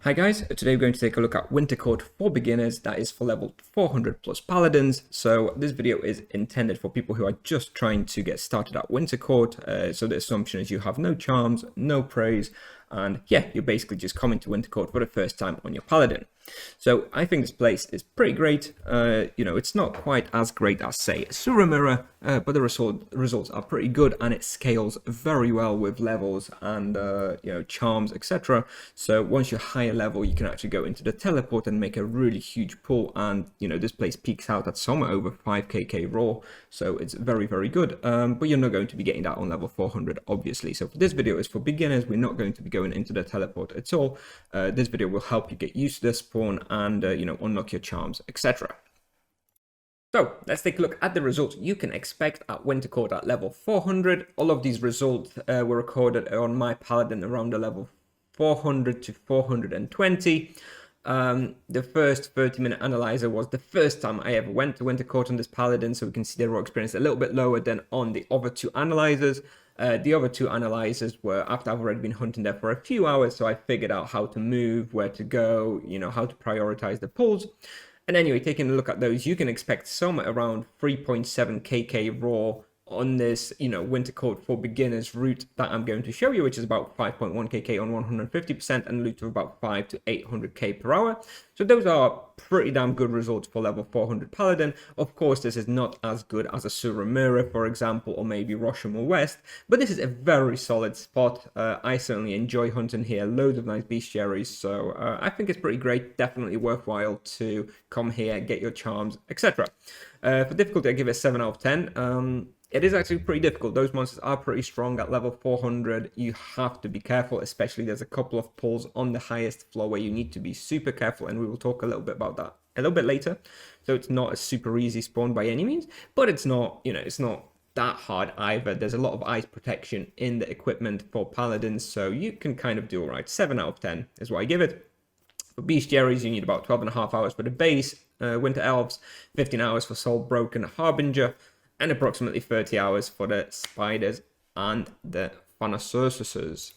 Hi guys, today we're going to take a look at Wintercourt for beginners, that is for level 400 plus paladins. So this video is intended for people who are just trying to get started at Wintercourt. So the assumption is you have no charms, no praise, and yeah, you're basically just coming to Wintercourt for the first time on your paladin. So I think this place is pretty great. It's not quite as great as, say, Sura Mirror, but the results are pretty good, and it scales very well with levels and charms, etc. So once you're higher level, you can actually go into the teleport and make a really huge pull, and this place peaks out at somewhere over 5kk raw, so it's very, very good. But you're not going to be getting that on level 400, obviously. So this video is for beginners. We're not going to be going into the teleport at all. This video will help you get used to this spawn and unlock your charms, etc. So let's take a look at the results you can expect at Wintercourt at level 400. All of these results were recorded on my paladin around the level 400 to 420. The first 30-minute analyzer was the first time I ever went to Wintercourt on this paladin, so we can see the raw experience a little bit lower than on the other two analyzers. The other two analyzers were after I've already been hunting there for a few hours, so I figured out how to move, where to go, how to prioritize the pulls. And anyway, taking a look at those, you can expect somewhere around 3.7kk raw on this, Wintercourt for beginners route that I'm going to show you, which is about 5.1kk on 150% and loot of about 5 to 800k per hour. So those are pretty damn good results for level 400 paladin. Of course, this is not as good as a Sura Mirror, for example, or maybe Roshamur West, but this is a very solid spot. I certainly enjoy hunting here, loads of nice bestiaries, so I think it's pretty great, definitely worthwhile to come here, get your charms, etc. For difficulty, I give it a 7 out of 10. It is actually pretty difficult. Those monsters are pretty strong at level 400. You have to be careful, especially there's a couple of pulls on the highest floor where you need to be super careful, and we will talk a little bit about that a little bit later. So it's not a super easy spawn by any means, but it's not, it's not that hard either. There's a lot of ice protection in the equipment for paladins, so you can kind of do all right. 7 out of 10 is what I give it. For bestiaries, you need about 12.5 hours for the base. Winter elves, 15 hours for Soul Broken Harbinger, and approximately 30 hours for the spiders and the Thanacersuses.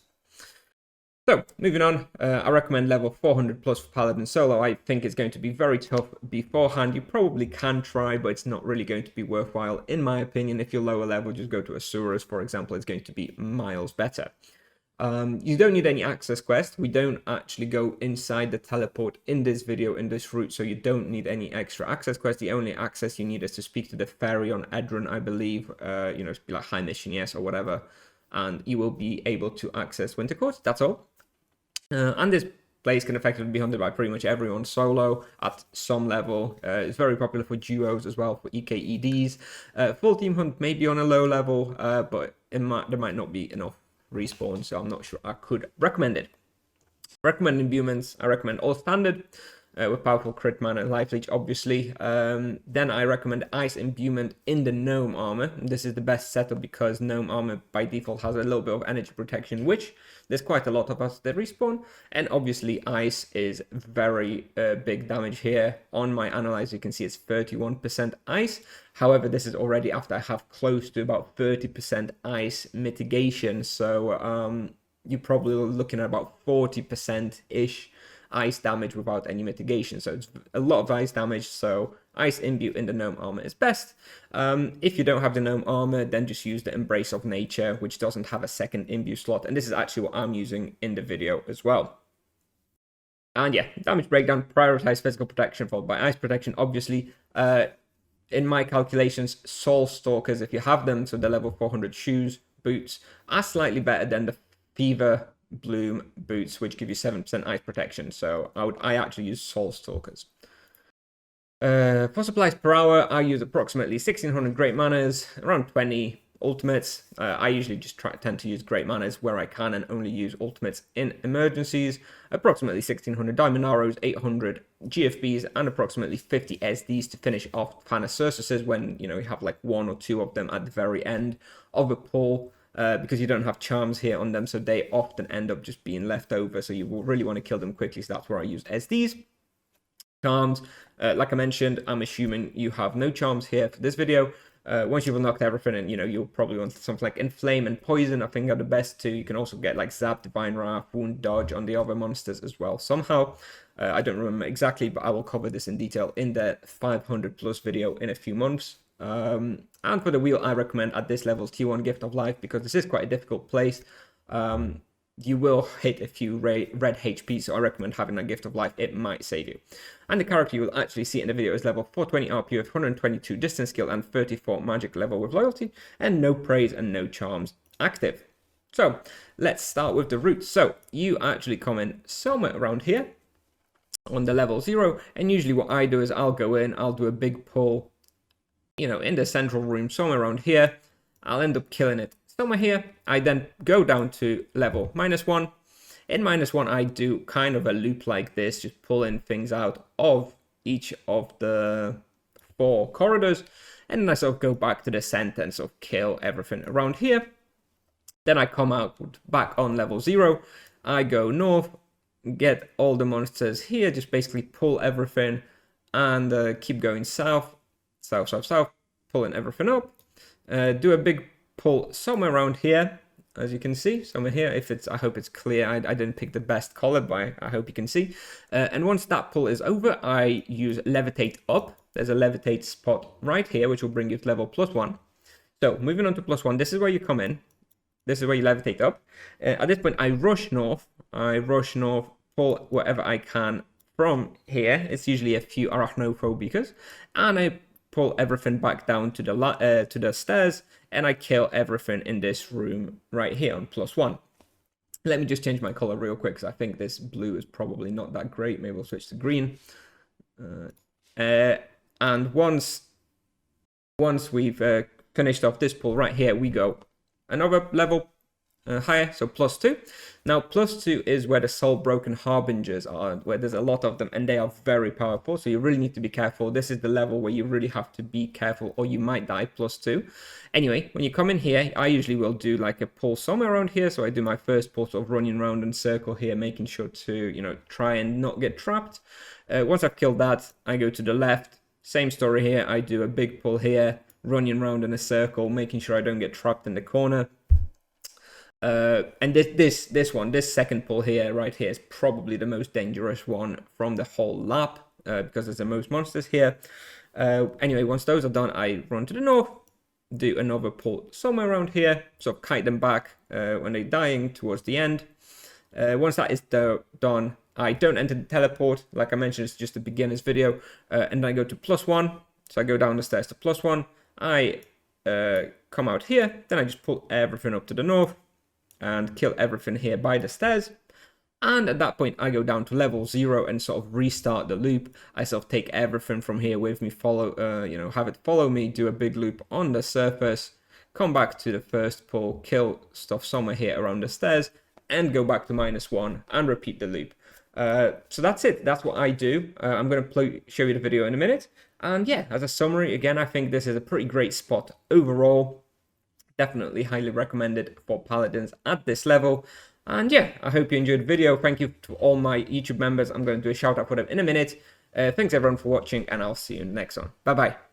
So, moving on, I recommend level 400 plus for Paladin solo. I think it's going to be very tough beforehand. You probably can try, but it's not really going to be worthwhile, in my opinion. If you're lower level, just go to Asuras, for example. It's going to be miles better. You don't need any access quest. We don't actually go inside the teleport in this video, in this route, so you don't need any extra access quest. The only access you need is to speak to the fairy on Edron, I believe, be like high mission yes or whatever, and you will be able to access Wintercourt. That's all. And this place can effectively be hunted by pretty much everyone solo at some level. It's very popular for duos as well, for EKEDs. Full team hunt may be on a low level, but there might not be enough respawn, so I'm not sure I could recommend it. Recommend imbuements. I recommend all standard with powerful crit mana and life leech, obviously. Then I recommend ice imbuement in the gnome armor. This is the best setup because gnome armor by default has a little bit of energy protection, which there's quite a lot of us that respawn, and obviously ice is very big damage here. On my analyzer you can see it's 31% ice. However, this is already after I have close to about 30% ice mitigation, so you're probably looking at about 40% ish ice damage without any mitigation. So it's a lot of ice damage, so ice imbue in the gnome armor is best. If you don't have the gnome armor, then just use the Embrace of Nature, which doesn't have a second imbue slot, and this is actually what I'm using in the video as well. And yeah, damage breakdown, prioritize physical protection followed by ice protection, obviously. In my calculations, Soul Stalkers, if you have them, so the level 400 shoes, boots, are slightly better than the Fever Bloom boots, which give you 7% ice protection. So I actually use Soul Stalkers. For supplies per hour, I use approximately 1600 great manas, around 20 ultimates. I usually just tend to use great manas where I can and only use ultimates in emergencies. Approximately 1600 diamond arrows, 800 GFBs, and approximately 50 SDs to finish off Thanacersuses when you have like 1 or 2 of them at the very end of a pull. Because you don't have charms here on them, so they often end up just being left over, so you will really want to kill them quickly, so that's where I use SDs. Charms, like I mentioned, I'm assuming you have no charms here for this video. Once you've unlocked everything, and you'll probably want something like Inflame and Poison, I think are the best two. You can also get like Zap, Divine Wrath, Wound, Dodge on the other monsters as well somehow. I don't remember exactly, but I will cover this in detail in the 500 plus video in a few months. And for the wheel, I recommend at this level T1 Gift of Life, because this is quite a difficult place. You will hit a few red HP, so I recommend having a Gift of Life. It might save you. And the character you will actually see in the video is level 420 RP with 122 distance skill and 34 magic level with loyalty, and no praise and no charms active. So let's start with the route. So you actually come in somewhere around here on the level 0, and usually what I do is I'll go in, I'll do a big pull, in the central room somewhere around here. I'll end up killing it somewhere here. I then go down to level -1. In -1, I do kind of a loop like this, just pulling things out of each of the 4 corridors, and then I sort of go back to the center and sort of kill everything around here. Then I come out back on level 0. I go north, get all the monsters here, just basically pull everything, and keep going south, pulling everything up. Do a big pull somewhere around here, as you can see, somewhere here. I hope it's clear. I didn't pick the best color, but I hope you can see. And once that pull is over, I use Levitate up. There's a Levitate spot right here, which will bring you to level +1. So moving on to +1, this is where you come in. This is where you levitate up. At this point, I rush north. Pull whatever I can from here. It's usually a few Arachnophobicas, and I pull everything back down to the stairs, and I kill everything in this room right here on +1. Let me just change my color real quick, because I think this blue is probably not that great. Maybe we'll switch to green. And once we've finished off this pull right here, we go another level higher, so +2. Now +2 is where the Soul Broken Harbingers are, where there's a lot of them, and they are very powerful, so you really need to be careful. This is the level where you really have to be careful, or you might die +2. Anyway, when you come in here, I usually will do like a pull somewhere around here, so I do my first pull sort of running around in circle here, making sure to try and not get trapped. Once I've killed that, I go to the left. Same story here. I do a big pull here, running around in a circle, making sure I don't get trapped in the corner. And this second pull here, right here, is probably the most dangerous one from the whole lap, because there's the most monsters here. Anyway, once those are done, I run to the north, do another pull somewhere around here, sort of kite them back when they're dying towards the end. Once that is done, I don't enter the teleport. Like I mentioned, it's just a beginner's video. And then I go to +1. So I go down the stairs to +1. I come out here. Then I just pull everything up to the north and kill everything here by the stairs. And at that point, I go down to level 0 and sort of restart the loop. I sort of take everything from here with me, have it follow me, do a big loop on the surface, come back to the first pull, kill stuff somewhere here around the stairs, and go back to -1 and repeat the loop. So that's it. That's what I do. I'm going to show you the video in a minute. And yeah, as a summary, again, I think this is a pretty great spot overall. Definitely highly recommended for Paladins at this level. And yeah, I hope you enjoyed the video. Thank you to all my YouTube members. I'm going to do a shout out for them in a minute. Thanks everyone for watching, and I'll see you in the next one. Bye bye.